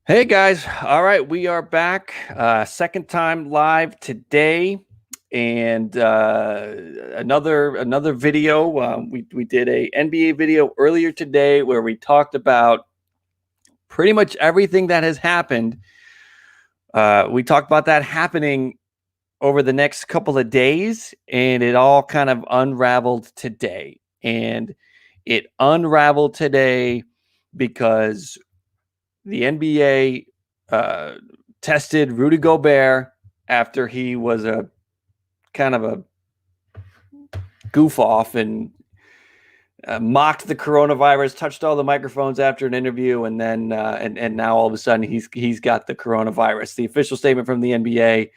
Hey guys, all right, we are back. Second time live today, and another video. We did a NBA video earlier today where we talked about pretty much everything that has happened. We talked about that happening over the next couple of days, and it all kind of unraveled today. And it unraveled today because the NBA tested Rudy Gobert after he was a kind of a goof off and mocked the coronavirus, touched all the microphones after an interview, and then and now all of a sudden he's got the coronavirus. The official statement from the NBA: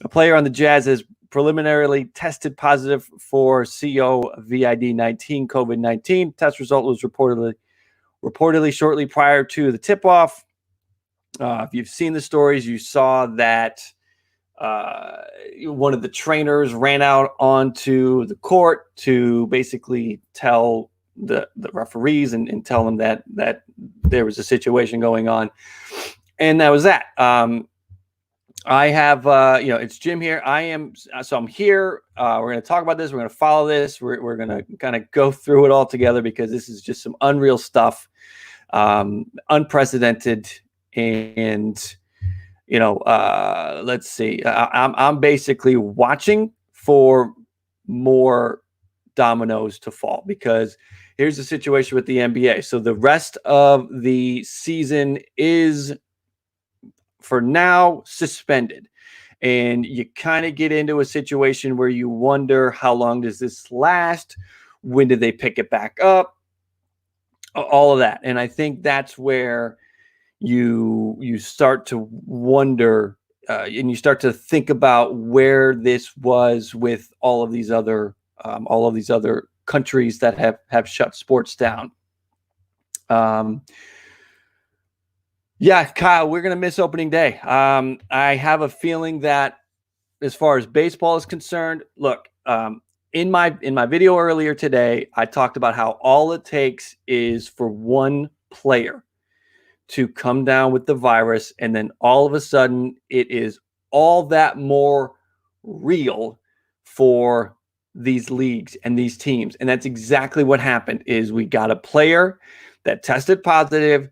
a player on the Jazz has preliminarily tested positive for COVID-19. Test result was reportedly shortly prior to the tip-off. If you've seen the stories, you saw that one of the trainers ran out onto the court to basically tell the referees and tell them that there was a situation going on. And that was that. I have, it's Jim here. I'm here. We're going to talk about this. We're going to follow this. We're going to kind of go through it all together because this is just some unreal stuff, unprecedented. And, let's see. I'm basically watching for more dominoes to fall because here's the situation with the NBA. So the rest of the season is, for now, suspended. And you kind of get into a situation where you wonder, how long does this last? When do they pick it back up? All of that. And I think that's where you start to wonder and you start to think about where this was with all of these other countries that have shut sports down. Yeah, Kyle, we're going to miss opening day. I have a feeling that as far as baseball is concerned, look, in my video earlier today, I talked about how all it takes is for one player to come down with the virus, and then all of a sudden it is all that more real for these leagues and these teams. And that's exactly what happened. Is we got a player that tested positive,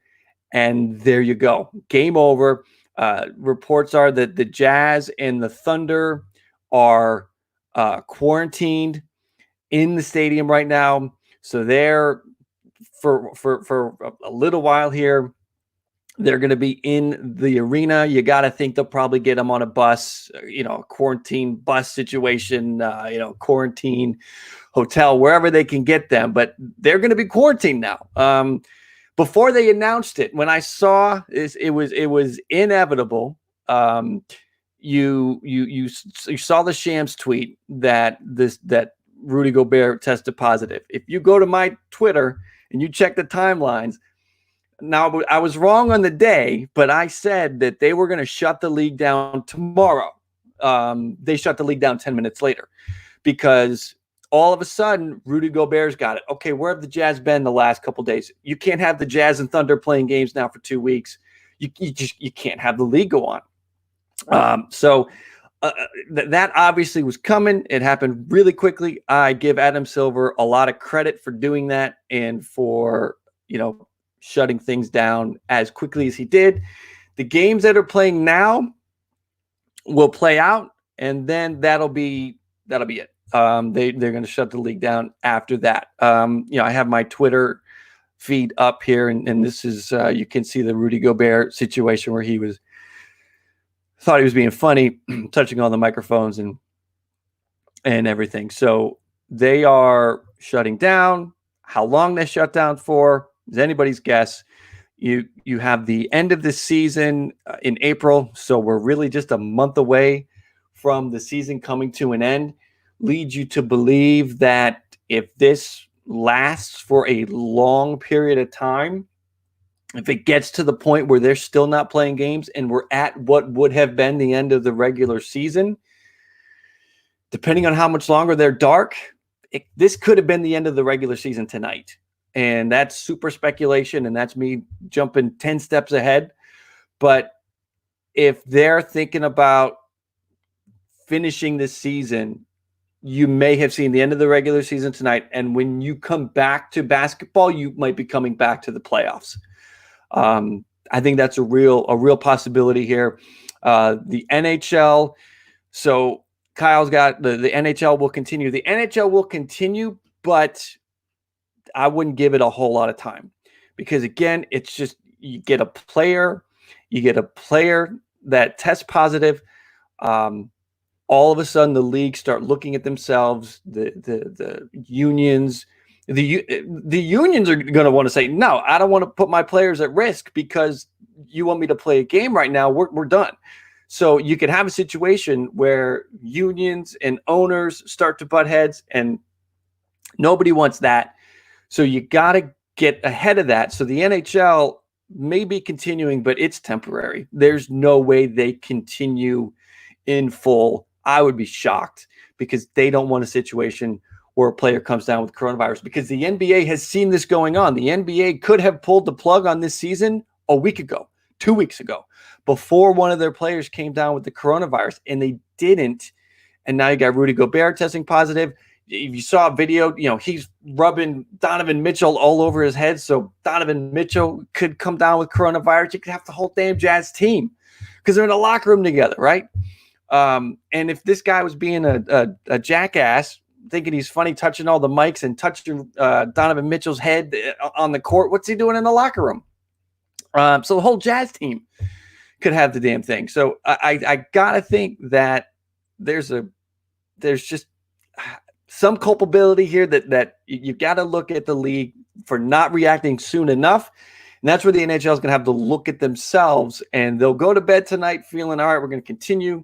and there you go. Game over. Reports are that the Jazz and the Thunder are quarantined in the stadium right now. So they're for a little while here. They're going to be in the arena. You got to think they'll probably get them on a bus, a quarantine bus situation, quarantine hotel, wherever they can get them. But they're going to be quarantined now. Before they announced it, when I saw this, it was inevitable. You saw the Shams tweet that Rudy Gobert tested positive. If you go to my Twitter and you check the timelines. Now, I was wrong on the day, but I said that they were going to shut the league down tomorrow. They shut the league down 10 minutes later because all of a sudden, Rudy Gobert's got it. Okay, where have the Jazz been the last couple of days? You can't have the Jazz and Thunder playing games now for 2 weeks. You can't have the league go on. That obviously was coming. It happened really quickly. I give Adam Silver a lot of credit for doing that and for, shutting things down as quickly as he did. The games that are playing now will play out, and then that'll be it. They're going to shut the league down after that. I have my Twitter feed up here, and this is you can see the Rudy Gobert situation where he thought he was being funny, touching on the microphones and everything. So they are shutting down. How long they shut down for is anybody's guess. You have the end of the season in April, so we're really just a month away from the season coming to an end. Leads you to believe that if this lasts for a long period of time, if it gets to the point where they're still not playing games and we're at what would have been the end of the regular season, depending on how much longer they're dark, this could have been the end of the regular season tonight. And that's super speculation, and that's me jumping 10 steps ahead. But if they're thinking about finishing this season, you may have seen the end of the regular season tonight. And when you come back to basketball, you might be coming back to the playoffs. I think that's a real possibility here. The NHL. So Kyle's got the NHL will continue. The NHL will continue, but I wouldn't give it a whole lot of time because, again, it's just you get a player that tests positive. All of a sudden, the league start looking at themselves. The unions, the unions are going to want to say, no, I don't want to put my players at risk because you want me to play a game right now. We're done. So you can have a situation where unions and owners start to butt heads, and nobody wants that. So you got to get ahead of that. So the NHL may be continuing, but it's temporary. There's no way they continue in full. I would be shocked because they don't want a situation where a player comes down with coronavirus, because the NBA has seen this going on. The NBA could have pulled the plug on this season a week ago, 2 weeks ago, before one of their players came down with the coronavirus, and they didn't. And now you got Rudy Gobert testing positive. If you saw a video, he's rubbing Donovan Mitchell all over his head. So Donovan Mitchell could come down with coronavirus. You could have the whole damn Jazz team because they're in a locker room together, right? And if this guy was being a jackass, thinking he's funny, touching all the mics and touching Donovan Mitchell's head on the court, what's he doing in the locker room? So the whole Jazz team could have the damn thing. So I gotta think that there's just some culpability here that you got to look at the league for not reacting soon enough. And that's where the NHL is going to have to look at themselves, and they'll go to bed tonight feeling, all right, we're going to continue,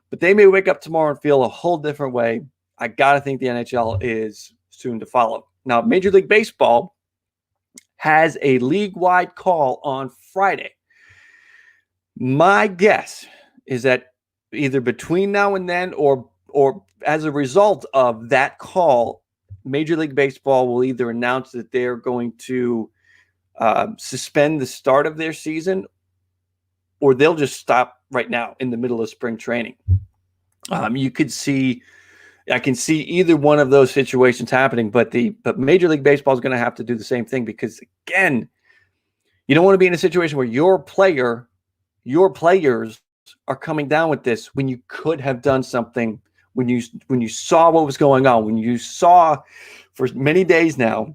but they may wake up tomorrow and feel a whole different way. I got to think the NHL is soon to follow. Now, Major League Baseball has a league-wide call on Friday. My guess is that either between now and then or as a result of that call, Major League Baseball will either announce that they're going to suspend the start of their season, or they'll just stop right now in the middle of spring training. I can see either one of those situations happening, but Major League Baseball is going to have to do the same thing, because, again, you don't want to be in a situation where your players are coming down with this when you could have done something. When you saw what was going on, when you saw for many days now,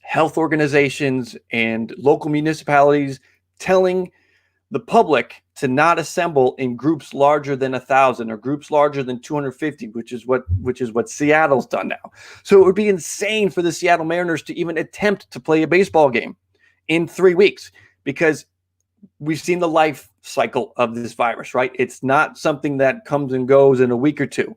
health organizations and local municipalities telling the public to not assemble in groups larger than 1,000 or groups larger than 250, which is what Seattle's done now. So it would be insane for the Seattle Mariners to even attempt to play a baseball game in 3 weeks, because we've seen the life cycle of this virus, right? It's not something that comes and goes in a week or two.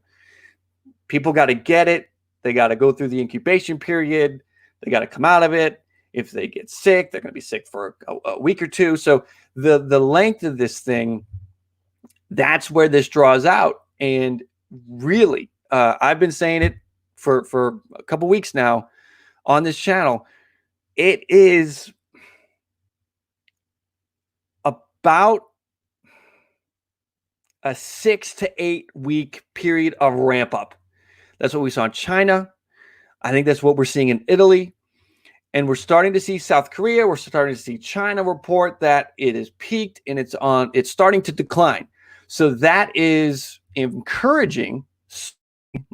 People got to get it. They got to go through the incubation period. They got to come out of it. If they get sick, they're going to be sick for a week or two. So the length of this thing, that's where this draws out. And really, I've been saying it for a couple weeks now on this channel. It is about a 6 to 8 week period of ramp up. That's what we saw in China. I think that's what we're seeing in Italy. And we're starting to see South Korea. We're starting to see China report that it is peaked and it's starting to decline. So that is encouraging.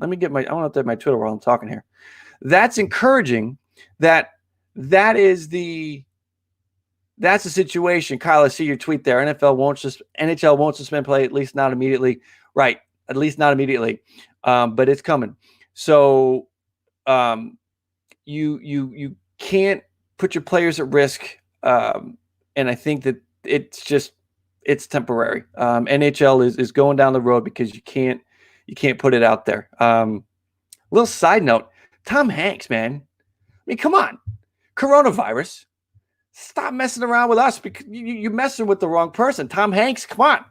I want to update my Twitter while I'm talking here. That's encouraging that's the situation. Kyle, I see your tweet there. NHL won't suspend play, at least not immediately. Right. At least not immediately. But it's coming. So you can't put your players at risk. And I think that it's temporary. NHL is going down the road because you can't put it out there. Little side note, Tom Hanks, man. I mean, come on. Coronavirus. Stop messing around with us, because you're messing with the wrong person. Tom Hanks, come on.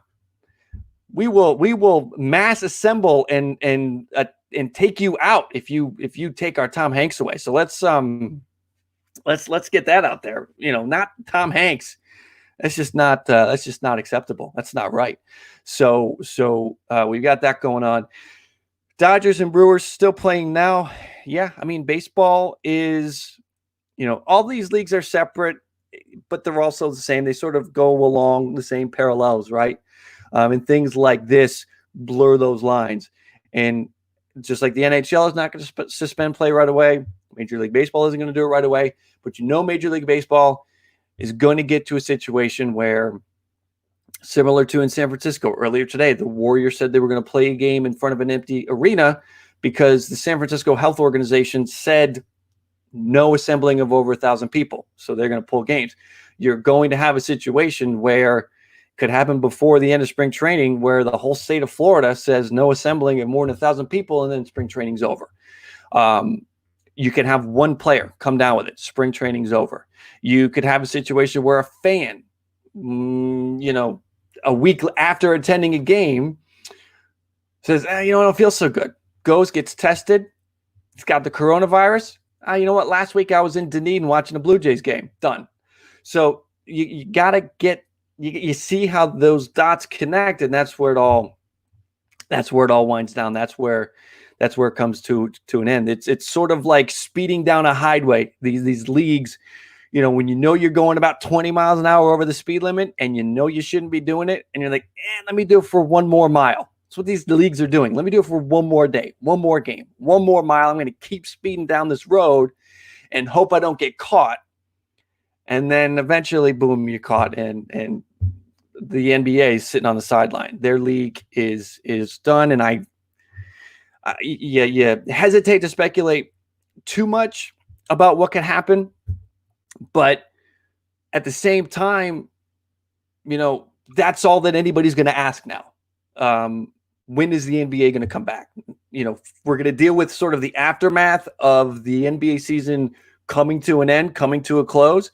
We will mass assemble and take you out if you take our Tom Hanks away. So let's get that out there. Not Tom Hanks That's just not acceptable. That's not right. So we've got that going on. Dodgers and Brewers still playing now. Yeah, I mean, baseball is, all these leagues are separate, but they're also the same. They sort of go along the same parallels, right? And things like this blur those lines. And just like the NHL is not going to suspend play right away, Major League Baseball isn't going to do it right away. But Major League Baseball is going to get to a situation where, similar to in San Francisco earlier today, the Warriors said they were going to play a game in front of an empty arena because the San Francisco Health Organization said no assembling of over 1,000 people. So they're going to pull games. You're going to have a situation where could happen before the end of spring training where the whole state of Florida says no assembling of more than 1,000 people, and then spring training's over. You can have one player come down with it. Spring training's over. You could have a situation where a fan, a week after attending a game says, I don't feel so good. Goes, gets tested. He's got the coronavirus. You know what? Last week I was in Dunedin watching a Blue Jays game. Done. So you got to get, you see how those dots connect, and that's where it all winds down. That's where it comes to an end. It's sort of like speeding down a highway. These leagues, when you're going about 20 miles an hour over the speed limit and you shouldn't be doing it, and you're like, let me do it for one more mile. That's what these leagues are doing. Let me do it for one more day, one more game, one more mile. I'm going to keep speeding down this road and hope I don't get caught. And then eventually, boom, you're caught, and the NBA is sitting on the sideline. Their league is done, and I hesitate to speculate too much about what can happen. But at the same time, that's all that anybody's going to ask now. When is the NBA going to come back? We're going to deal with sort of the aftermath of the NBA season coming to an end, coming to a close.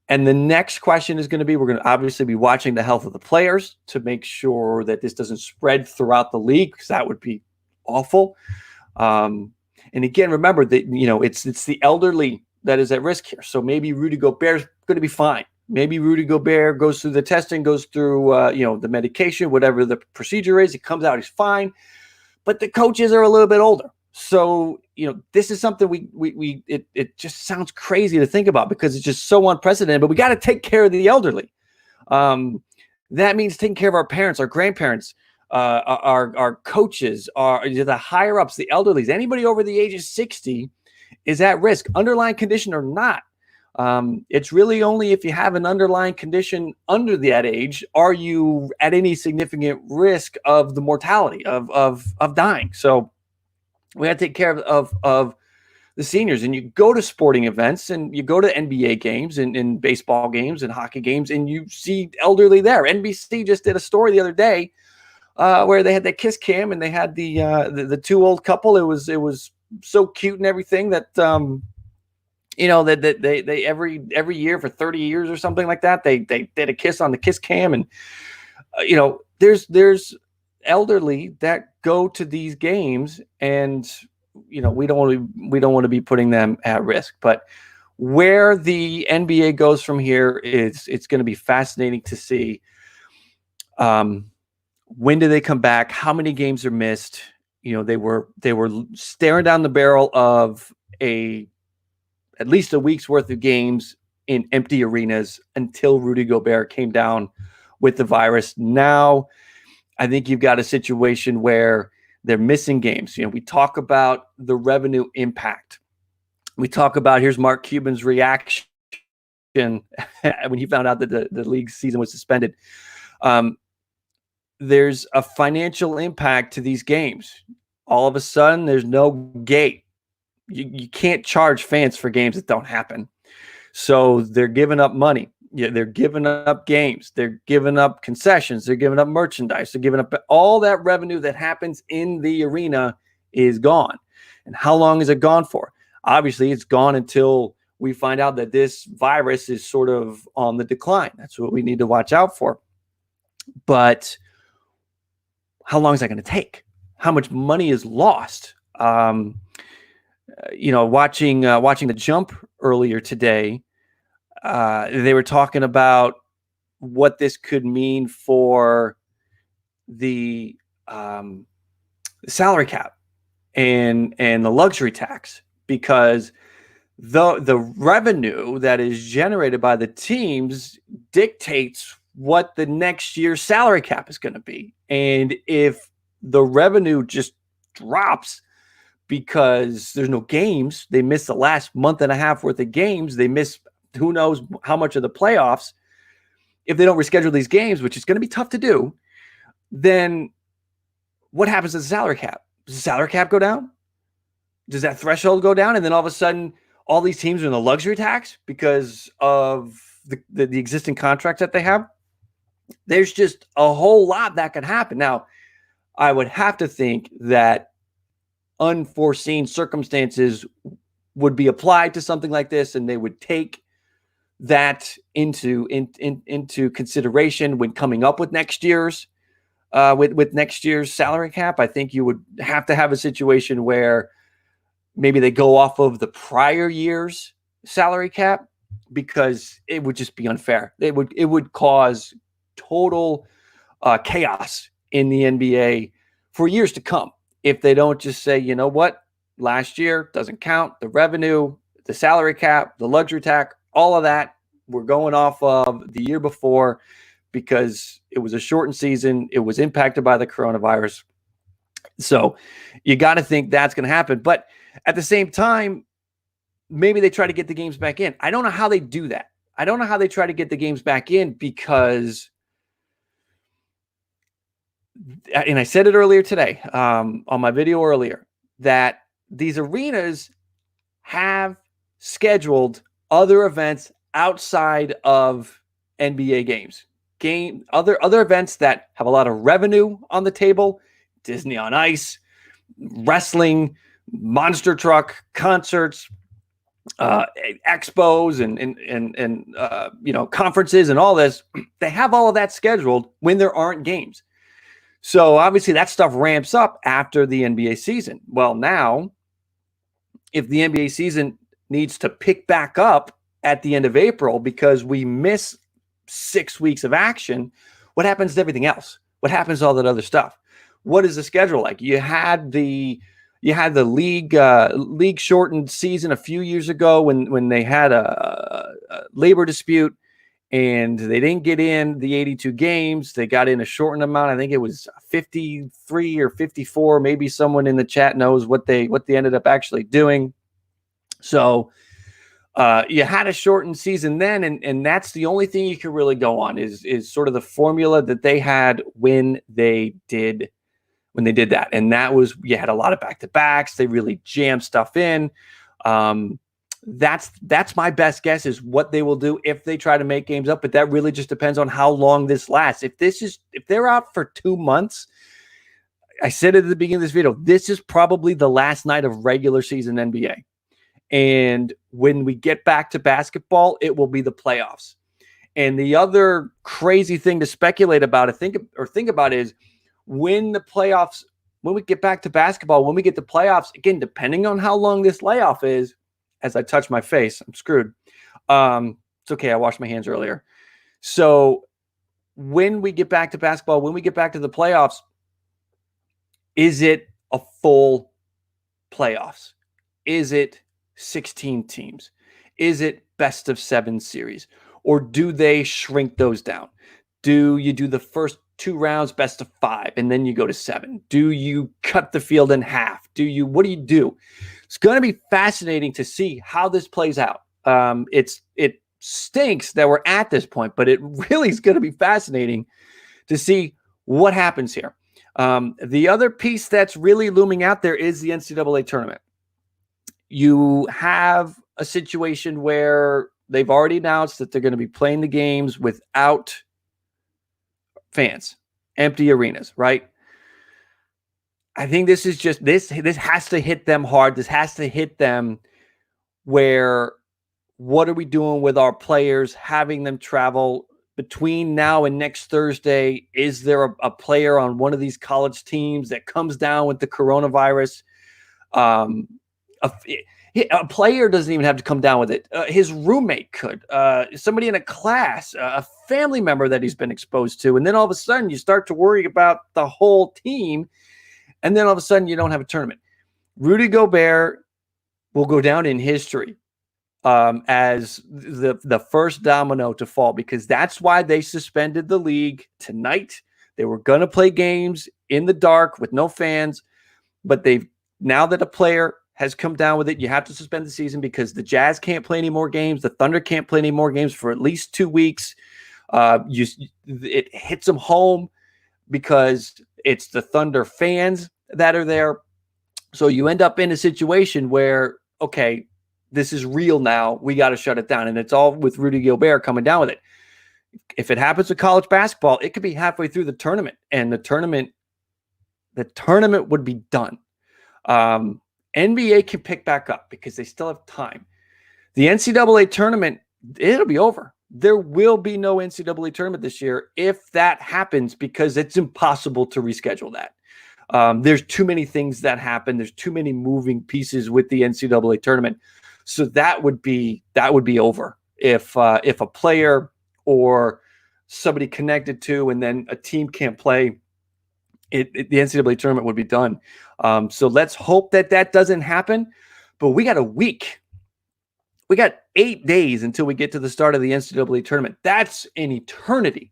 And the next question is going to be, we're going to obviously be watching the health of the players to make sure that this doesn't spread throughout the league, because that would be awful. And again, remember that, it's the elderly that is at risk here. So maybe Rudy Gobert is going to be fine. Maybe Rudy Gobert goes through the testing, goes through, the medication, whatever the procedure is. He comes out, he's fine. But the coaches are a little bit older. So, this is something it just sounds crazy to think about because it's just so unprecedented, but we got to take care of the elderly. That means taking care of our parents, our grandparents, our coaches, the higher ups, the elderlies, anybody over the age of 60 is at risk, underlying condition or not. It's really only if you have an underlying condition under that age are you at any significant risk of the mortality of dying. So we got to take care of the seniors. And you go to sporting events and you go to NBA games and baseball games and hockey games, and you see elderly there. NBC just did a story the other day where they had that kiss cam and they had the two old couple. It was so cute and everything that that they every year for 30 years or something like that, they did a kiss on the kiss cam. And there's elderly that go to these games, and we don't want to be putting them at risk. But where the NBA goes from here is it's going to be fascinating to see. When do they come back? How many games are missed? They were staring down the barrel of at least a week's worth of games in empty arenas until Rudy Gobert came down with the virus. Now, I think you've got a situation where they're missing games. We talk about the revenue impact. We talk about, here's Mark Cuban's reaction when he found out that the league season was suspended. There's a financial impact to these games. All of a sudden, there's no gate. You can't charge fans for games that don't happen. So they're giving up money. Yeah, they're giving up games. They're giving up concessions. They're giving up merchandise. They're giving up all that revenue that happens in the arena is gone. And how long is it gone for? Obviously, it's gone until we find out that this virus is sort of on the decline. That's what we need to watch out for. But how long is that going to take? How much money is lost? Watching the Jump earlier today, they were talking about what this could mean for the salary cap and the luxury tax, because the revenue that is generated by the teams dictates what the next year's salary cap is going to be. And if the revenue just drops because there's no games, they miss the last month and a half worth of games, they miss who knows how much of the playoffs, if they don't reschedule these games, which is going to be tough to do, then what happens to the salary cap? Does the salary cap go down? Does that threshold go down? And then all of a sudden, all these teams are in the luxury tax because of the existing contracts that they have. There's just a whole lot that could happen. Now, I would have to think that unforeseen circumstances would be applied to something like this, and they would take that into consideration when coming up with next year's with next year's salary cap. I think you would have to have a situation where maybe they go off of the prior year's salary cap, because it would just be unfair. It would cause total chaos in the NBA for years to come if they don't just say, you know what, last year doesn't count. The revenue, the salary cap, the luxury tax, all of that, we're going off of the year before because it was a shortened season. It was impacted by the coronavirus. So you got to think that's going to happen. But at the same time, maybe they try to get the games back in. I don't know how they do that. I don't know how they try to get the games back in, because, and I said it earlier today on my video earlier, that these arenas have scheduled other events outside of NBA games. Other events that have a lot of revenue on the table: Disney on Ice, wrestling, monster truck, concerts, expos, and conferences and all this. They have all of that scheduled when there aren't games. So obviously that stuff ramps up after the NBA season. Well, now, if the NBA season needs to pick back up at the end of April because we miss 6 weeks of action, what happens to everything else? What happens to all that other stuff? What is the schedule like? You had the league shortened season a few years ago when they had a labor dispute and they didn't get in the 82 games. They got in a shortened amount. I think it was 53 or 54. Maybe someone in the chat knows what they ended up actually doing. So you had a shortened season then, and that's the only thing you can really go on is sort of the formula that they had when they did that. And that was, you had a lot of back-to-backs. They really jammed stuff in. That's my best guess is what they will do if they try to make games up. But that really just depends on how long this lasts. If they're out for 2 months, I said it at the beginning of this video, this is probably the last night of regular season NBA. And when we get back to basketball, it will be the playoffs. And the other crazy thing to speculate about, think about is when we get back to basketball, when we get to playoffs, again, depending on how long this layoff is, as I touch my face, I'm screwed. It's okay. I washed my hands earlier. So when we get back to basketball, when we get back to the playoffs, is it a full playoffs? Is it 16 teams? Is it best of 7 series? Or do they shrink those down? Do you do the first 2 rounds best of 5 and then you go to 7? Do you cut the field in half? What do you do? It's going to be fascinating to see how this plays out. It stinks that we're at this point, but it really is going to be fascinating to see what happens here. The other piece that's really looming out there is the NCAA tournament. You have a situation where they've already announced that they're going to be playing the games without fans, empty arenas, right? I think this is just this has to hit them hard. This has to hit them where, what are we doing with our players, having them travel between now and next Thursday? Is there a player on one of these college teams that comes down with the coronavirus? A player doesn't even have to come down with it. His roommate could, somebody in a class, a family member that he's been exposed to. And then all of a sudden you start to worry about the whole team. And then all of a sudden you don't have a tournament. Rudy Gobert will go down in history as the first domino to fall, because that's why they suspended the league tonight. They were going to play games in the dark with no fans, but now that a player has come down with it, you have to suspend the season because the Jazz can't play any more games. The Thunder can't play any more games for at least 2 weeks. It hits them home because it's the Thunder fans that are there. So you end up in a situation where, okay, this is real now. We got to shut it down. And it's all with Rudy Gobert coming down with it. If it happens to college basketball, it could be halfway through the tournament, and the tournament would be done. NBA can pick back up because they still have time. The NCAA tournament, it'll be over. There will be no NCAA tournament this year if that happens, because it's impossible to reschedule that. There's too many things that happen. There's too many moving pieces with the NCAA tournament. So that would be over if a player or somebody connected to, and then a team can't play. The NCAA tournament would be done. So let's hope that doesn't happen. But we got a week. We got 8 days until we get to the start of the NCAA tournament. That's an eternity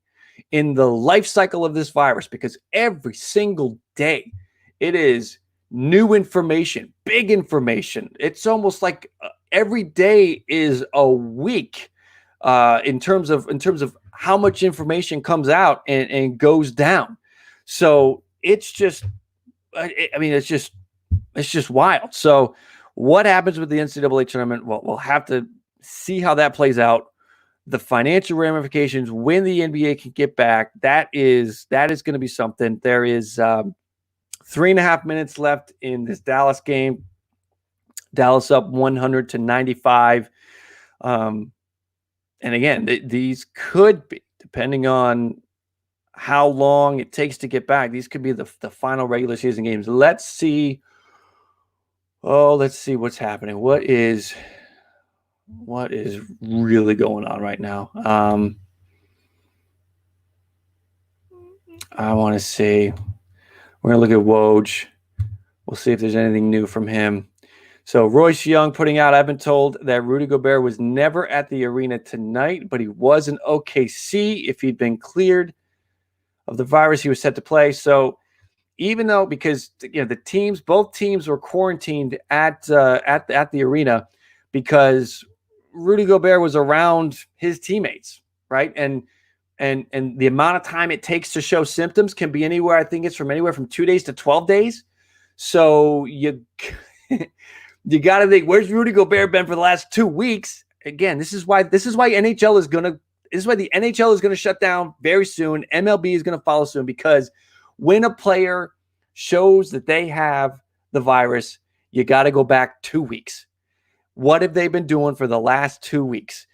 in the life cycle of this virus, because every single day it is new information, big information. It's almost like every day is a week in terms of how much information comes out and goes down. So it's just, it's just wild. So what happens with the NCAA tournament? Well, we'll have to see how that plays out. The financial ramifications when the NBA can get back, that is going to be something. There is 3.5 minutes left in this Dallas game. Dallas up 100-95. And again, these could be, depending on how long it takes to get back, these could be the final regular season games. Let's see what's happening. What is really going on right now? I want to see. We're going to look at Woj. We'll see if there's anything new from him. So Royce Young putting out, I've been told that Rudy Gobert was never at the arena tonight, but he was in OKC. If he'd been cleared of the virus, he was set to play. So even though, because both teams were quarantined at the arena because Rudy Gobert was around his teammates, right? And the amount of time it takes to show symptoms can be anywhere. I think it's from anywhere from 2 days to 12 days. So you got to think, where's Rudy Gobert been for the last 2 weeks? Again, this is why the NHL is going to shut down very soon. MLB is going to follow soon, because when a player shows that they have the virus, you got to go back 2 weeks. What have they been doing for the last 2 weeks?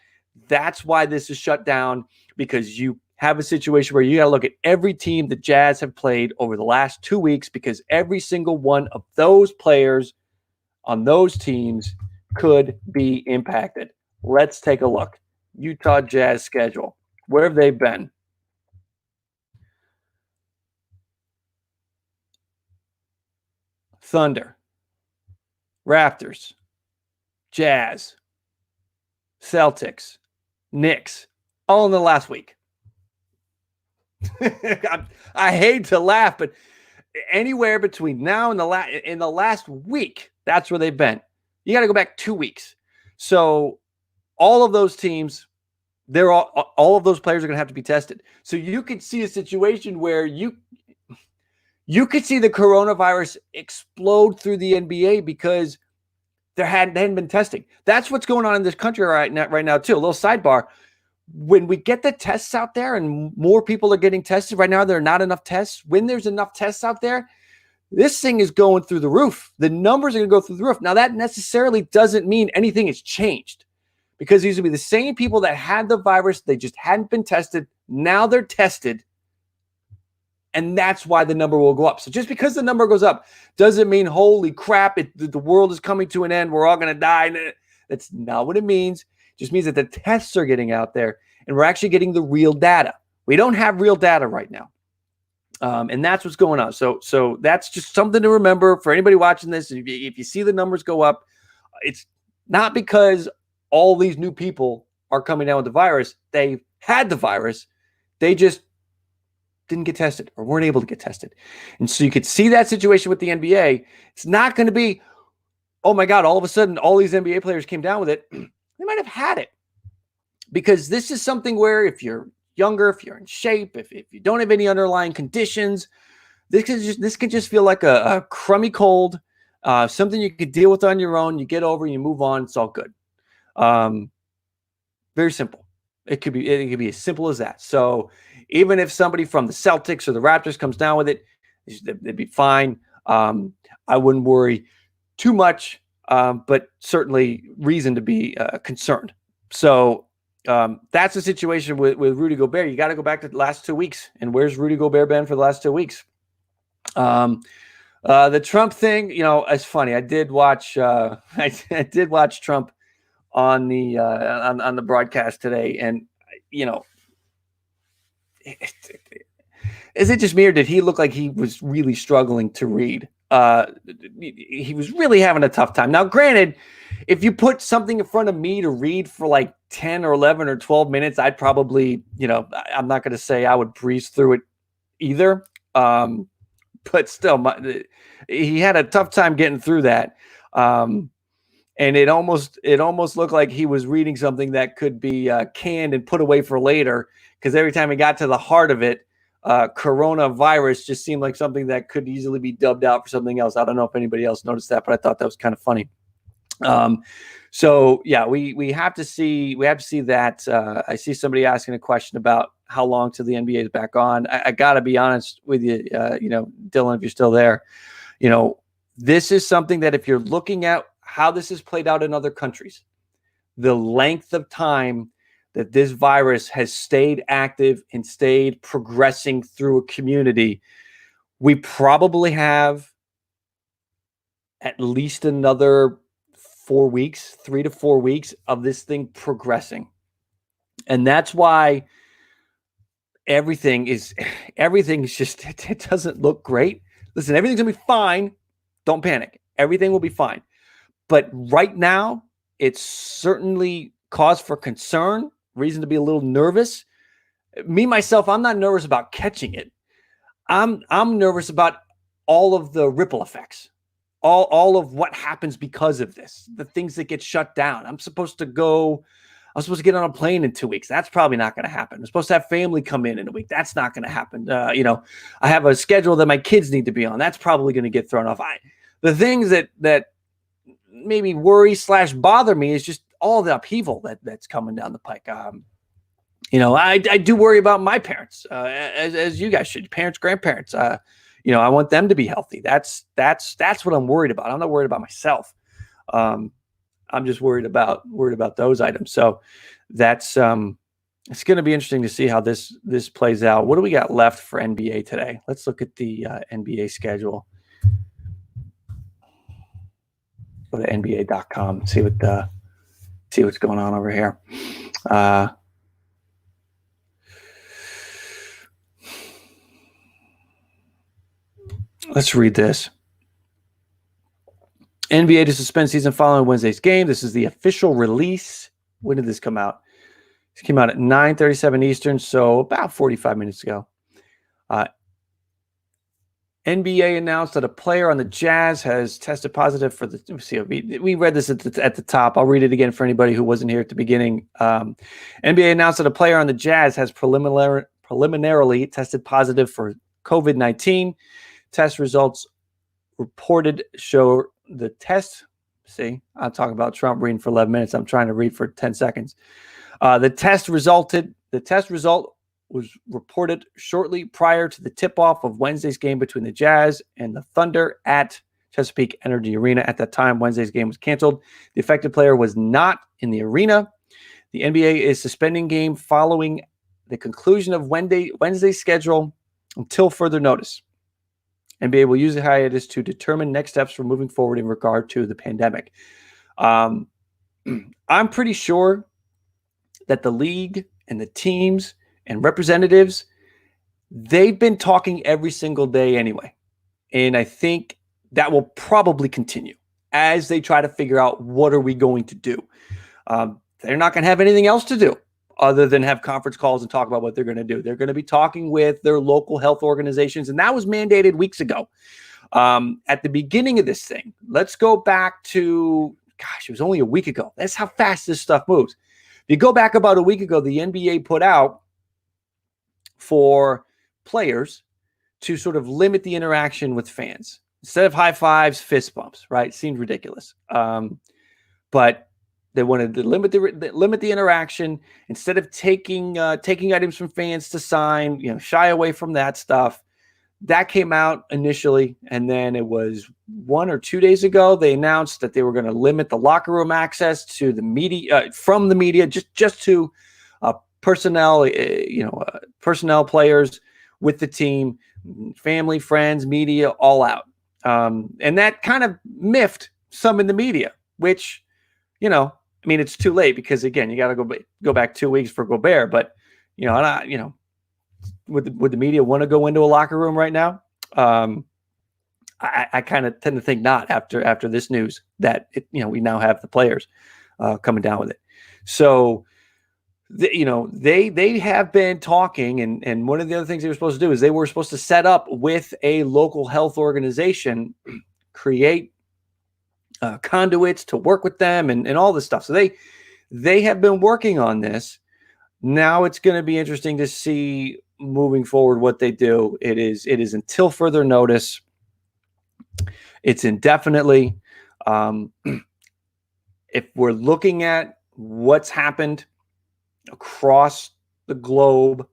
That's why this is shut down, because you have a situation where you got to look at every team the Jazz have played over the last 2 weeks, because every single one of those players on those teams could be impacted. Let's take a look. Utah Jazz schedule. Where have they been? Thunder, Raptors, Jazz, Celtics, Knicks, all in the last week. I hate to laugh, but anywhere between now and in the last week, that's where they've been. You got to go back 2 weeks. So all of those teams, all of those players are going to have to be tested. So you could see a situation where you could see the coronavirus explode through the NBA because they hadn't been testing. That's what's going on in this country right now too. A little sidebar. When we get the tests out there and more people are getting tested right now, there are not enough tests. When there's enough tests out there, this thing is going through the roof. The numbers are going to go through the roof. Now, that necessarily doesn't mean anything has changed, because these will be the same people that had the virus. They just hadn't been tested. Now they're tested, And that's why the number will go up. So just because the number goes up doesn't mean, holy crap, the world is coming to an end. We're all going to die. That's not what it means. It just means that the tests are getting out there and we're actually getting the real data. We don't have real data right now. And that's what's going on. So that's just something to remember for anybody watching this. If you see the numbers go up, it's not because all these new people are coming down with the virus. They had the virus. They just didn't get tested or weren't able to get tested. And so you could see that situation with the NBA. It's not going to be, oh my God, all of a sudden all these NBA players came down with it. They might have had it, because this is something where if you're younger, if you're in shape, if you don't have any underlying conditions, this can just feel like a crummy cold, something you could deal with on your own. You get over, you move on. It's all good. Very simple. It could be as simple as that. So even if somebody from the Celtics or the Raptors comes down with it, they'd be fine. I wouldn't worry too much, but certainly reason to be concerned. So that's the situation with Rudy Gobert. You got to go back to the last 2 weeks. And where's Rudy Gobert been for the last 2 weeks? The Trump thing, it's funny. I did watch I did watch Trump on the broadcast today, and is it just me, or did he look like he was really struggling to read? He was really having a tough time. Now, granted, if you put something in front of me to read for like 10 or 11 or 12 minutes, I'd probably, I'm not going to say I would breeze through it either. But still, he had a tough time getting through that. And it almost looked like he was reading something that could be canned and put away for later, because every time he got to the heart of it, coronavirus just seemed like something that could easily be dubbed out for something else. I don't know if anybody else noticed that, but I thought that was kind of funny. So yeah, we have to see that. I see somebody asking a question about how long till the NBA is back on. I gotta be honest with you, Dylan, if you're still there, this is something that if you're looking at how this has played out in other countries, the length of time that this virus has stayed active and stayed progressing through a community, we probably have at least another 4 weeks, 3 to 4 weeks of this thing progressing. And that's why everything is just, it doesn't look great. Listen, everything's gonna be fine. Don't panic. Everything will be fine. But right now, it's certainly cause for concern, reason to be a little nervous. Me, myself, I'm not nervous about catching it. I'm nervous about all of the ripple effects, all of what happens because of this, the things that get shut down. I'm supposed to get on a plane in 2 weeks. That's probably not going to happen. I'm supposed to have family come in a week. That's not going to happen. I have a schedule that my kids need to be on. That's probably going to get thrown off. The things that maybe worry / bother me is just all the upheaval that's coming down the pike. I do worry about my parents, as you guys should, parents, grandparents. I want them to be healthy. That's what I'm worried about. I'm not worried about myself. I'm just worried about those items. So that's it's going to be interesting to see how this plays out. What do we got left for NBA today? Let's look at the NBA schedule. Go to NBA.com, see what's going on over here. Let's read this. NBA to suspend season following Wednesday's game. This is the official release. When did this come out? This came out at 9:37 Eastern, so about 45 minutes ago. NBA announced that a player on the Jazz has tested positive for the. Let's see, we read this at the top. I'll read it again for anybody who wasn't here at the beginning. NBA announced that a player on the Jazz has preliminarily tested positive for COVID-19. Test results reported show the test. See, I'm talking about Trump reading for 11 minutes. I'm trying to read for 10 seconds. The test result was reported shortly prior to the tip-off of Wednesday's game between the Jazz and the Thunder at Chesapeake Energy Arena. At that time, Wednesday's game was canceled. The affected player was not in the arena. The NBA is suspending game following the conclusion of Wednesday's schedule until further notice and be able to use the hiatus to determine next steps for moving forward in regard to the pandemic. I'm pretty sure that the league and the teams and representatives, they've been talking every single day anyway. And I think that will probably continue as they try to figure out what are we going to do. They're not going to have anything else to do other than have conference calls and talk about what they're going to do. They're going to be talking with their local health organizations, and that was mandated weeks ago. At the beginning of this thing, let's go back to, it was only a week ago. That's how fast this stuff moves. If you go back about a week ago, the NBA put out for players to sort of limit the interaction with fans. Instead of high fives, fist bumps, right? Seemed ridiculous. But they wanted to limit the interaction. Instead of taking items from fans to sign, shy away from that stuff. That came out initially, and then it was 1 or 2 days ago they announced that they were going to limit the locker room access to the media, from the media, just to personnel, personnel, players with the team, family, friends, media, all out. And that kind of miffed some in the media, which, it's too late because, again, you got to go back 2 weeks for Gobert. But, would the media want to go into a locker room right now? I kind of tend to think not after this news that, we now have the players coming down with it. So, they have been talking, and one of the other things they were supposed to do is they were supposed to set up with a local health organization, create conduits to work with them and all this stuff. So they have been working on this. Now it's going to be interesting to see moving forward what they do. It is until further notice. It's indefinitely. If we're looking at what's happened across the globe,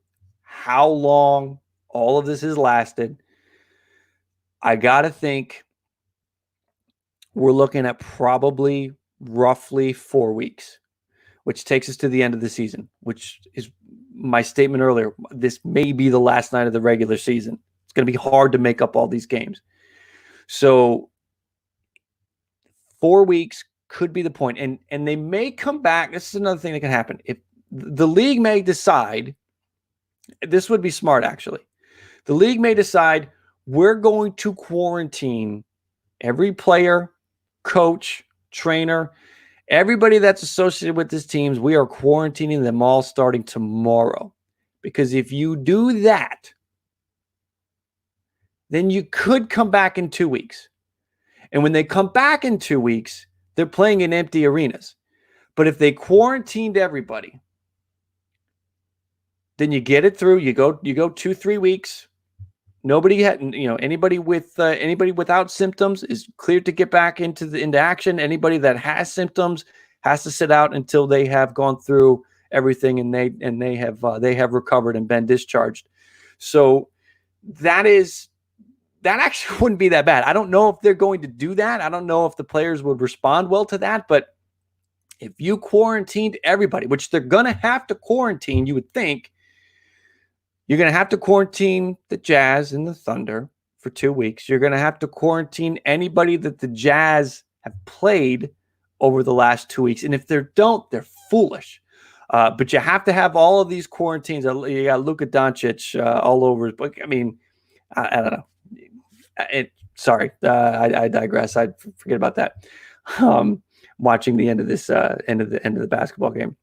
how long all of this has lasted, I got to think we're looking at probably roughly 4 weeks, which takes us to the end of the season, which is my statement earlier. This may be the last night of the regular season. It's going to be hard to make up all these games. So 4 weeks could be the point. And they may come back. This is another thing that can happen. If the league may decide, this would be smart actually. The league may decide we're going to quarantine every player, coach, trainer, everybody that's associated with this teams. We are quarantining them all starting tomorrow. Because if you do that, then you could come back in 2 weeks. And when they come back in 2 weeks, they're playing in empty arenas. But if they quarantined everybody, then you get it through. You go 2-3 weeks. Nobody had, anybody without symptoms is cleared to get back into action. Anybody that has symptoms has to sit out until they have gone through everything and they have recovered and been discharged. So that actually wouldn't be that bad. I don't know if they're going to do that. I don't know if the players would respond well to that. But if you quarantined everybody, which they're going to have to quarantine, you would think, you're going to have to quarantine the Jazz and the Thunder for 2 weeks. You're going to have to quarantine anybody that the Jazz have played over the last 2 weeks. And if they don't, they're foolish. But you have to have all of these quarantines. You got Luka Doncic all over. But I mean, I don't know. I digress. I forget about that. Watching the end of this end of the basketball game.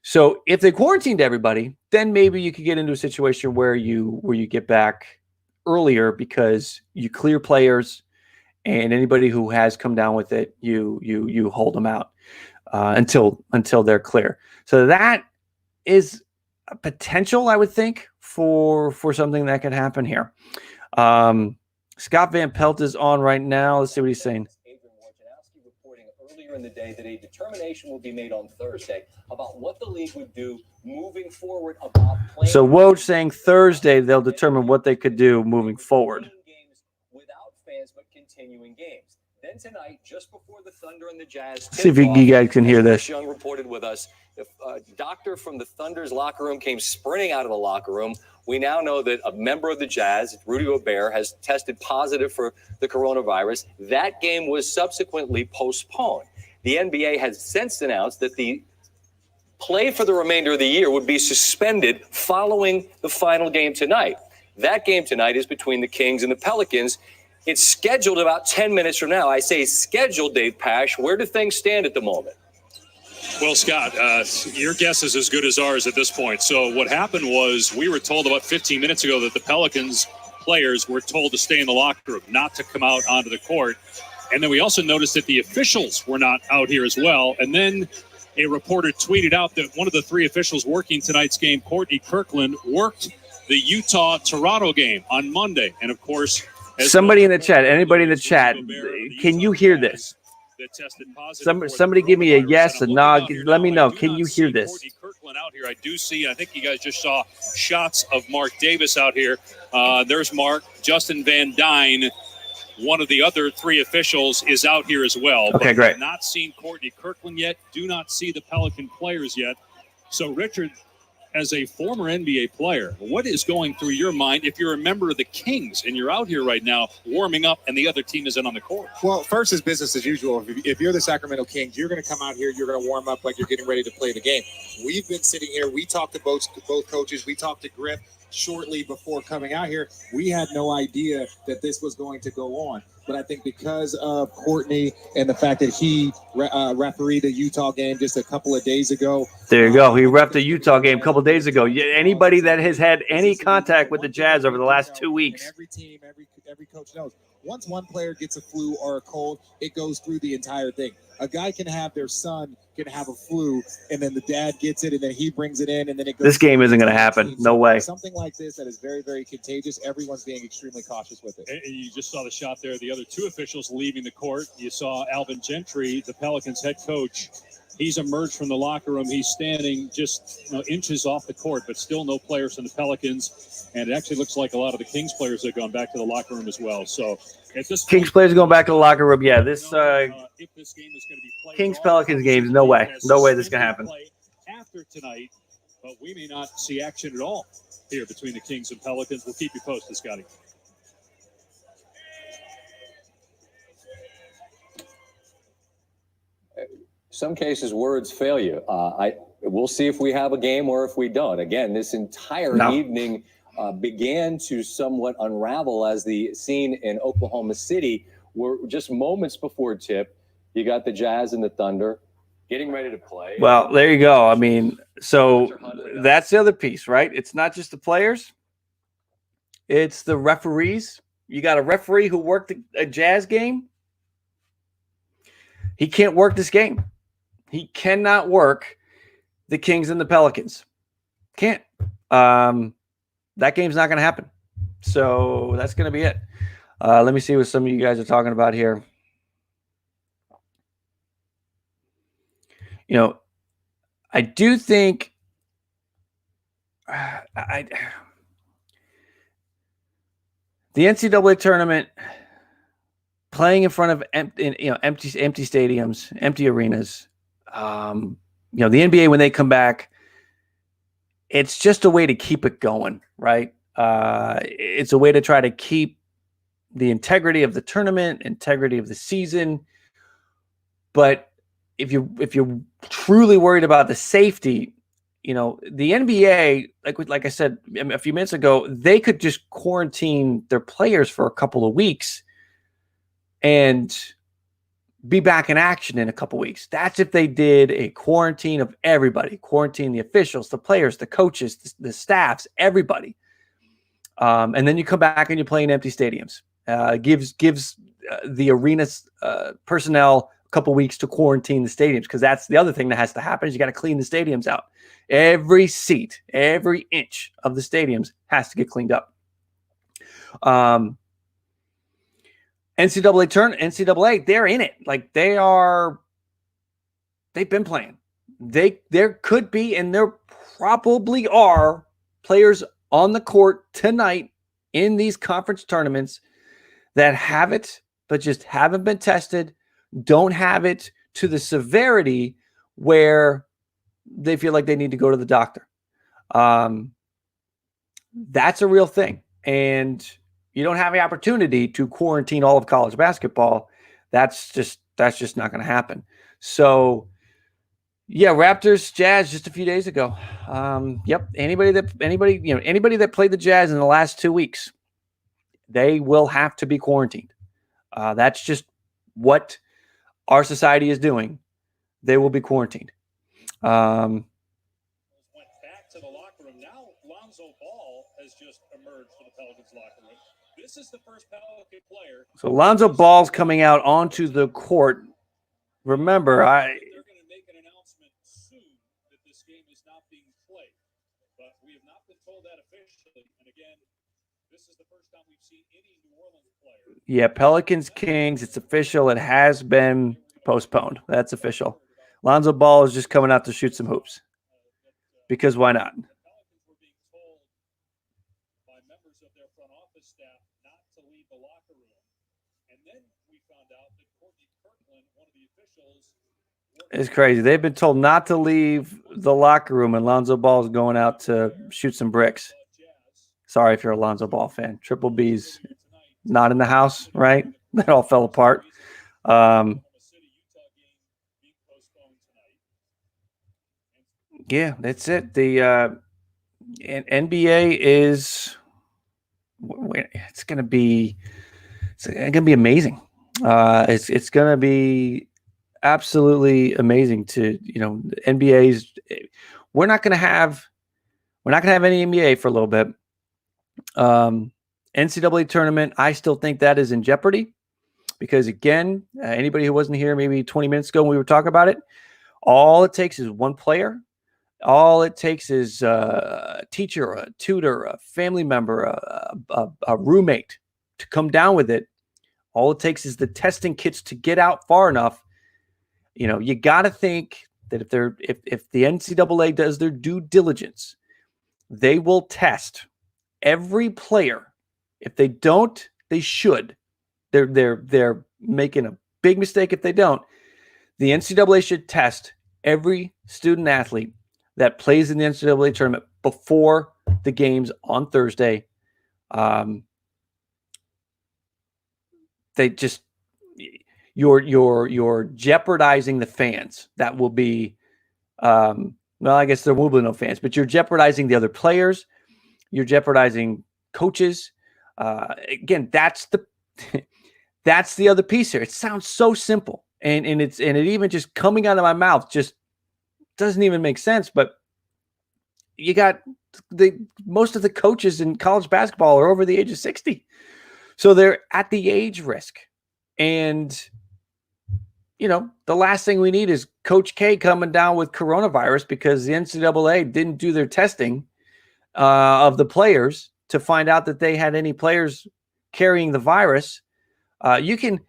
So if they quarantined everybody, then maybe you could get into a situation where you get back earlier because you clear players, and anybody who has come down with it, you hold them out until they're clear. So that is a potential, I would think, for something that could happen here. Scott Van Pelt is on right now. Let's see what he's saying. Reporting earlier in the day that a determination will be made on Thursday about what the league would do moving forward about playing. So Woj saying Thursday they'll determine what they could do moving forward. Games without fans, but continuing games. Then tonight, just before the Thunder and the Jazz, see if you guys can hear this. Young reported with us A doctor from the Thunder's locker room came sprinting out of the locker room. We now know that a member of the Jazz, Rudy Gobert, has tested positive for the coronavirus. That game was subsequently postponed. The NBA has since announced that the play for the remainder of the year would be suspended following the final game tonight. That game tonight is between the Kings and the Pelicans. It's scheduled about 10 minutes from now. I say scheduled, Dave Pash. Where do things stand at the moment? Well, Scott, your guess is as good as ours at this point. So what happened was we were told about 15 minutes ago that the Pelicans players were told to stay in the locker room, not to come out onto the court. And then we also noticed that the officials were not out here as well. And then a reporter tweeted out that one of the three officials working tonight's game, Courtney Kirkland, worked the Utah-Toronto game on Monday. And, of course, somebody in the chat, anybody in the chat, can you hear this? Somebody give me a yes, a no. Let me know. Can you hear this? Courtney Kirkland out here. I do see. I think you guys just saw shots of Mark Davis out here. There's Mark. Justin Van Dyne, one of the other three officials, is out here as well. Okay, great. I've not seen Courtney Kirkland yet. Do not see the Pelican players yet. So, Richard, as a former NBA player, what is going through your mind if you're a member of the Kings and you're out here right now warming up and the other team isn't on the court? Well, first is business as usual. If you're the Sacramento Kings, you're going to come out here, you're going to warm up like you're getting ready to play the game. We've been sitting here. We talked to both coaches. We talked to Griff shortly before coming out here. We had no idea that this was going to go on. But I think because of Courtney and the fact that he refereed the Utah game just a couple of days ago. There you go. He reffed the Utah game a couple of days ago. Anybody that has had any contact with the Jazz over the last 2 weeks. Every team, every coach knows. Once one player gets a flu or a cold, it goes through the entire thing. A guy can have their son can have a flu, and then the dad gets it, and then he brings it in, and then it goes. This game isn't going to happen. No way. Something like this that is very, very contagious. Everyone's being extremely cautious with it. And you just saw the shot there. The other two officials leaving the court. You saw Alvin Gentry, the Pelicans head coach. He's emerged from the locker room. He's standing just inches off the court, but still no players from the Pelicans. And it actually looks like a lot of the Kings players have gone back to the locker room as well. So at this Kings players going back to the locker room. Yeah, this Kings Pelicans games, no way. No way this can happen. After tonight, but we may not see action at all here between the Kings and Pelicans. We'll keep you posted, Scotty. Some cases, words fail you. We'll see if we have a game or if we don't. Again, this entire evening began to somewhat unravel as the scene in Oklahoma City were just moments before tip. You got the Jazz and the Thunder getting ready to play. Well, there you go. I mean, so that's the other piece, right? It's not just the players. It's the referees. You got a referee who worked a Jazz game. He can't work this game. He cannot work the Kings and the Pelicans. Can't. That game's not going to happen. So that's going to be it. Let me see what some of you guys are talking about here. You know, I do think the NCAA tournament playing in front of empty stadiums, empty arenas. The NBA, when they come back, it's just a way to keep it going, right? It's a way to try to keep the integrity of the tournament, integrity of the season. But if you're truly worried about the safety, the NBA, like I said a few minutes ago, they could just quarantine their players for a couple of weeks and be back in action in a couple weeks. That's if they did a quarantine of everybody, quarantine the officials, the players, the coaches, the staffs, everybody. And then you come back and you play in empty stadiums. Gives the arena's personnel a couple weeks to quarantine the stadiums, because that's the other thing that has to happen is you got to clean the stadiums out. Every seat, every inch of the stadiums has to get cleaned up. NCAA, they're in it. Like they've been playing. There could be, and there probably are players on the court tonight in these conference tournaments that have it, but just haven't been tested, don't have it to the severity where they feel like they need to go to the doctor. That's a real thing. And you don't have the opportunity to quarantine all of college basketball. That's just not going to happen. So, yeah, Raptors, Jazz just a few days ago. Yep. Anybody that played the Jazz in the last 2 weeks, they will have to be quarantined. That's just what our society is doing. They will be quarantined. Went back to the locker room. Now Lonzo Ball has just emerged for the Pelicans locker room. This is the first Pelican player. So Lonzo Ball's coming out onto the court. Remember, they're going to make an announcement soon that this game is not being played, but we have not been told that officially. And again, this is the first time we've seen any New Orleans player. Yeah, Pelicans Kings. It's official. It has been postponed. That's official. Lonzo Ball is just coming out to shoot some hoops. Because why not? The Pelicans were being told by members of their front office staff not to leave the locker room. And then we found out that Courtney Kirkland, one of the officials, It's crazy. They've been told not to leave the locker room, and Lonzo Ball is going out to shoot some bricks. Sorry if you're a Lonzo Ball fan. Triple B's not in the house, right? That all fell apart. Yeah, that's it. The NBA is it's going to be amazing. It's going to be absolutely amazing to, NBA's. We're not going to have any NBA for a little bit. NCAA tournament, I still think that is in jeopardy because, again, anybody who wasn't here maybe 20 minutes ago when we were talking about it, all it takes is one player. All it takes is a teacher, a tutor, a family member, a roommate to come down with it. All it takes is the testing kits to get out far enough. You got to think that if the NCAA does their due diligence, they will test every player. If they don't, they should. They're making a big mistake if they don't. The NCAA should test every student athlete that plays in the NCAA tournament before the games on Thursday. They just you're jeopardizing the fans. That will be well, I guess there will be no fans, but you're jeopardizing the other players. You're jeopardizing coaches. Again, that's the other piece here. It sounds so simple, and it even just coming out of my mouth just doesn't even make sense. But you got most of the coaches in college basketball are over the age of 60, so they're at the age risk. And the last thing we need is Coach K coming down with coronavirus because the NCAA didn't do their testing of the players to find out that they had any players carrying the virus. You can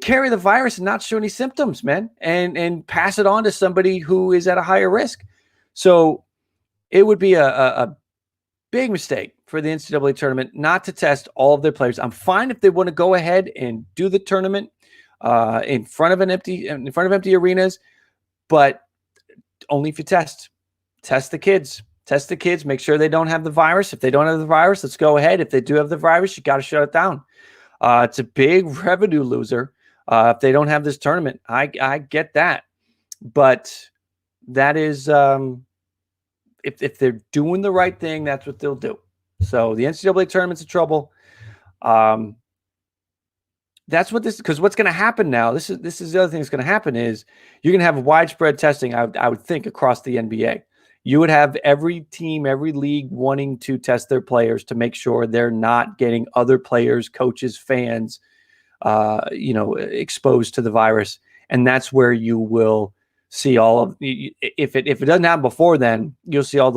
carry the virus and not show any symptoms, man, and pass it on to somebody who is at a higher risk. So it would be a big mistake for the NCAA tournament not to test all of their players. I'm fine if they want to go ahead and do the tournament in front of empty arenas, but only if you test the kids. Test the kids, make sure they don't have the virus. If they don't have the virus, let's go ahead. If they do have the virus, you got to shut it down. It's a big revenue loser if they don't have this tournament. I get that. But that is, if they're doing the right thing, that's what they'll do. So the NCAA tournament's in trouble. That's what this, because what's going to happen now, this is the other thing that's going to happen is you're going to have widespread testing, I would think, across the NBA. You would have every team, every league wanting to test their players to make sure they're not getting other players, coaches, fans, exposed to the virus. And that's where you will see all of, if it doesn't happen before then, you'll see all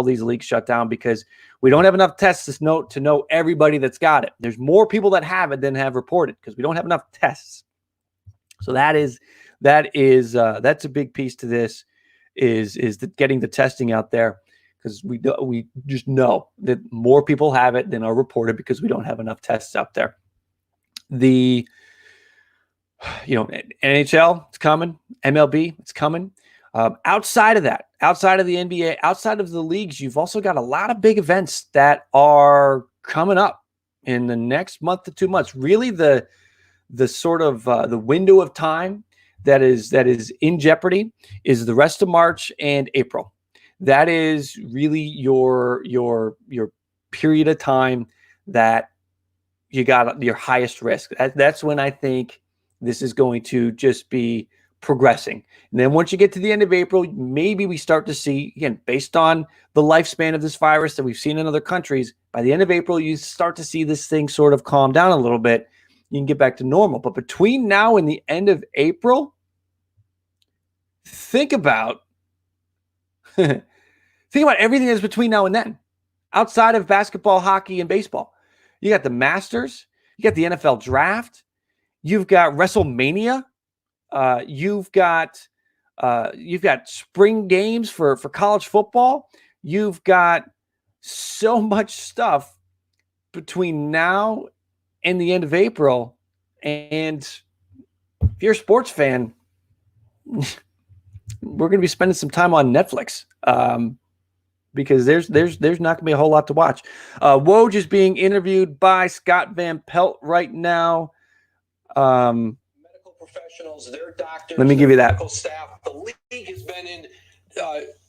these leagues shut down because we don't have enough tests to know everybody that's got it. There's more people that have it than have reported because we don't have enough tests. So that's a big piece to this. Is getting the testing out there because we just know that more people have it than are reported because we don't have enough tests out there. The NHL, it's coming. MLB, it's coming. Outside of that, outside of the NBA, outside of the leagues, you've also got a lot of big events that are coming up in the next month to 2 months. Really, the sort of the window of time that is in jeopardy is the rest of March and April. That is really your period of time that you got your highest risk. That's when I think this is going to just be progressing. And then once you get to the end of April, maybe we start to see, again, based on the lifespan of this virus that we've seen in other countries, by the end of April, you start to see this thing sort of calm down a little bit. You can get back to normal. But between now and the end of April, think about everything that's between now and then. Outside of basketball, hockey, and baseball, you got the Masters, you got the NFL Draft, you've got WrestleMania, you've got spring games for college football. You've got so much stuff between now and the end of April. And if you're a sports fan, we're going to be spending some time on Netflix because there's not going to be a whole lot to watch. Woj is being interviewed by Scott Van Pelt right now. Medical professionals, their doctors, let me give you that. medical staff. The league has been in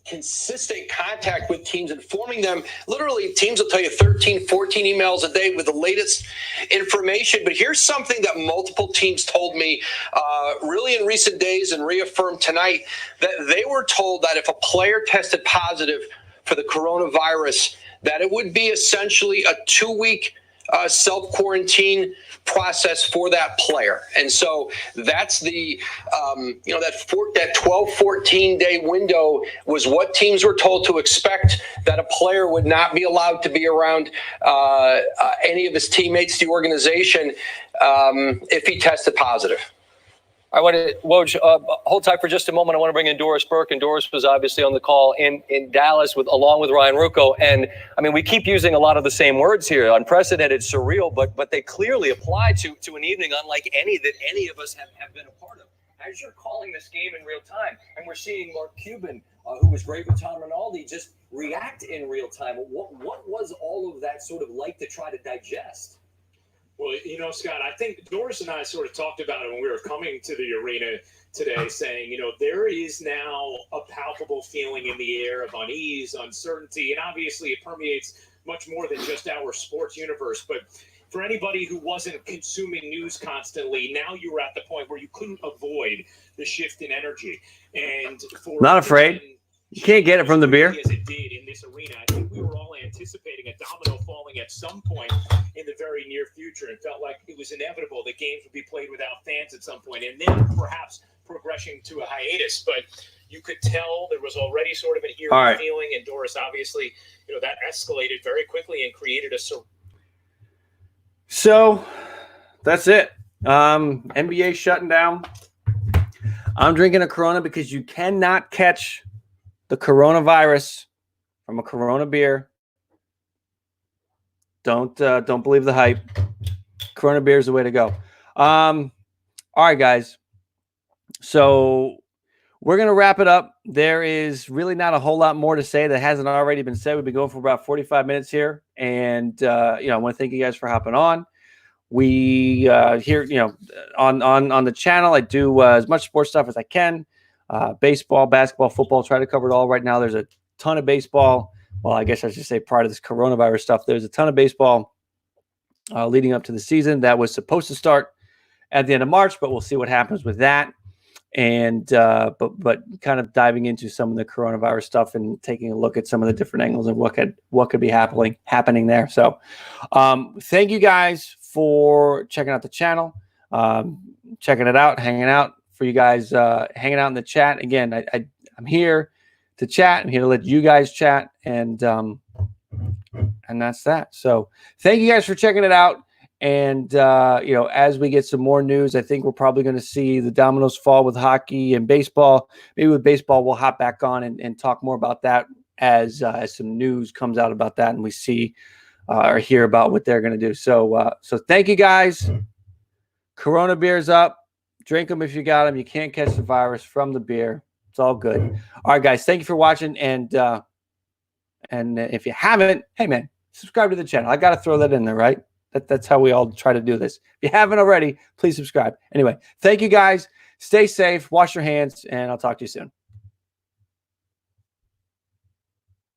consistent contact with teams, informing them. Literally, teams will tell you 13, 14 emails a day with the latest information. But here's something that multiple teams told me really in recent days and reaffirmed tonight, that they were told that if a player tested positive for the coronavirus, that it would be essentially a 2-week self-quarantine process for that player. And so that's the, that 12, 14-day window was what teams were told to expect, that a player would not be allowed to be around any of his teammates, the organization, if he tested positive. I want to, Woj, hold tight for just a moment. I want to bring in Doris Burke, and Doris was obviously on the call in Dallas along with Ryan Ruocco. And I mean, we keep using a lot of the same words here: unprecedented, surreal, but they clearly apply to an evening unlike any that any of us have been a part of. As you're calling this game in real time, and we're seeing Mark Cuban, who was great with Tom Rinaldi, just react in real time. What was all of that sort of like to try to digest? Well, Scott, I think Doris and I sort of talked about it when we were coming to the arena today, saying, there is now a palpable feeling in the air of unease, uncertainty, and obviously it permeates much more than just our sports universe. But for anybody who wasn't consuming news constantly, now you were at the point where you couldn't avoid the shift in energy. And for not afraid. You can't get it from the beer. As it did in this arena, I think we were all anticipating a domino falling at some point in the very near future, and felt like it was inevitable that games would be played without fans at some point, and then perhaps progressing to a hiatus. But you could tell there was already sort of an eerie feeling, and Doris, obviously, that escalated very quickly and created a. So that's it. NBA shutting down. I'm drinking a Corona because you cannot catch the coronavirus from a Corona beer. Don't believe the hype. Corona beer is the way to go. All right, guys. So we're going to wrap it up. There is really not a whole lot more to say that hasn't already been said. We've been going for about 45 minutes here. And, I want to thank you guys for hopping on. We here, on the channel, I do as much sports stuff as I can. Baseball, basketball, football, try to cover it all right now. There's a ton of baseball. Well, I guess I should say part of this coronavirus stuff. There's a ton of baseball leading up to the season that was supposed to start at the end of March, but we'll see what happens with that. And but kind of diving into some of the coronavirus stuff and taking a look at some of the different angles and what could be happening there. So thank you guys for checking out the channel, checking it out, hanging out. For you guys hanging out in the chat. Again, I'm here to chat. I'm here to let you guys chat, and that's that. So thank you guys for checking it out. And as we get some more news, I think we're probably going to see the dominoes fall with hockey and baseball. Maybe with baseball, we'll hop back on and talk more about that as some news comes out about that, and we see or hear about what they're going to do. So thank you guys. Corona beer's up. Drink them if you got them. You can't catch the virus from the beer. It's It's all good. All right, guys. Thank you for watching. And if you haven't, hey, man, subscribe to the channel. I got to throw that in there, right? That's how we all try to do this. If you haven't already, please subscribe. Anyway, thank you, guys. Stay safe. Wash your hands. And I'll talk to you soon.